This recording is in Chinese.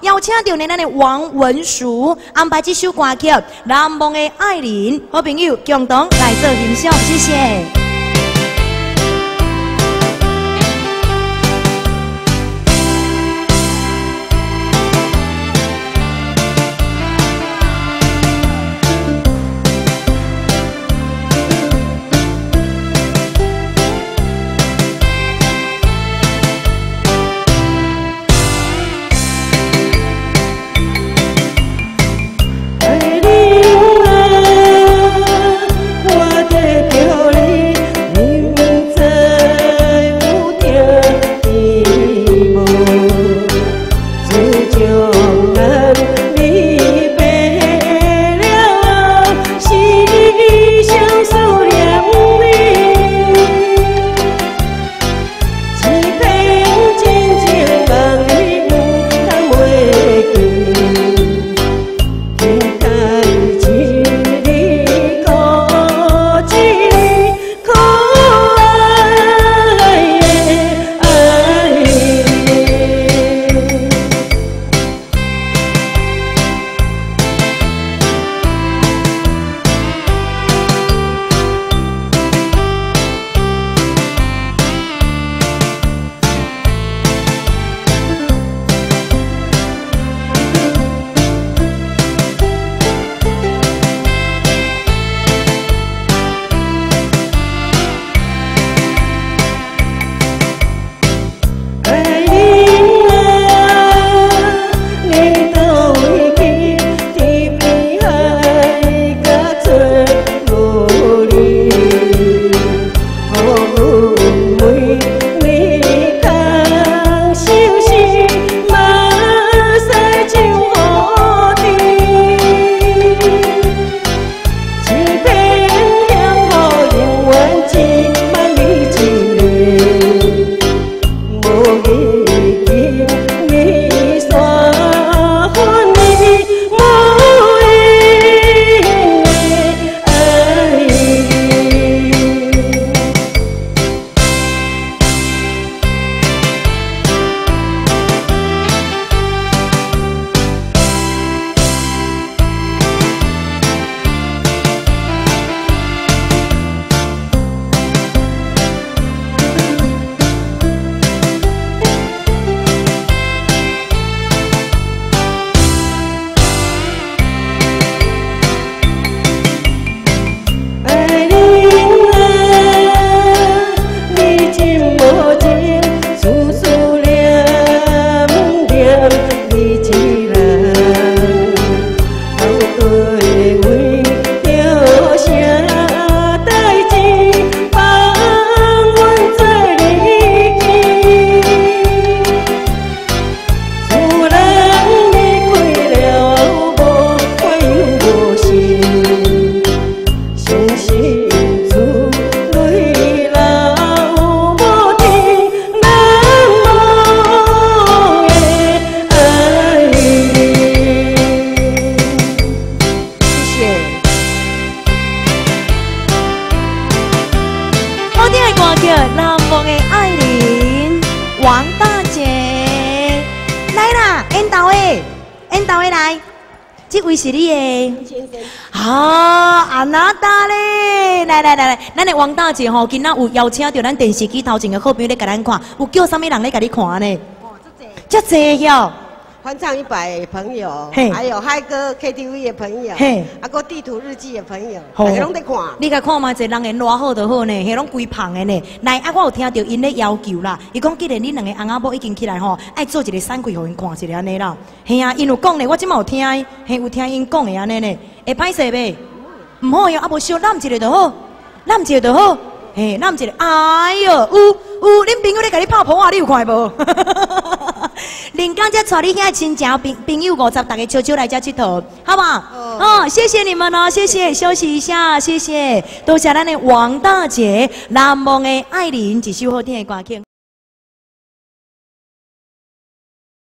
邀请到咱的王文淑安排这首歌曲《难忘的爱人》，好朋友共同来做欣赏，谢谢。 难忘的爱人，王大姐来啦！演导的来，这位是你的。啊，安娜达咧，来，咱的王大姐吼，今仔有邀请到咱电视机头前的好朋友咧，甲咱看，有叫啥物人咧，甲你看呢？哦，这济哟。 欢唱100的朋友，还有嗨歌 KTV 的朋友，啊个地图日记的朋友，大家拢在看。你甲看嘛，一人缘偌好就好呢，迄拢规胖的呢。来，啊，我有听到因咧要求啦，伊讲既然你两个翁仔某已经起来吼，爱做一个散开，互因看一下安尼啦。嘿啊，因有讲呢，我即马有听，嘿有听因讲的安尼呢，会歹势袂？唔好哟，啊无小揽一个就好，揽一个就好。嘿，揽一个，哎哟，有，恁朋友咧甲你拍婆啊，你有看无？林刚才带你遐亲戚朋友50，大家悄悄来遮佚佗，好不好？哦，谢谢你们哦，谢谢，休息一下，谢谢，多谢咱的王大姐，难忘的爱人，一首好听的歌曲。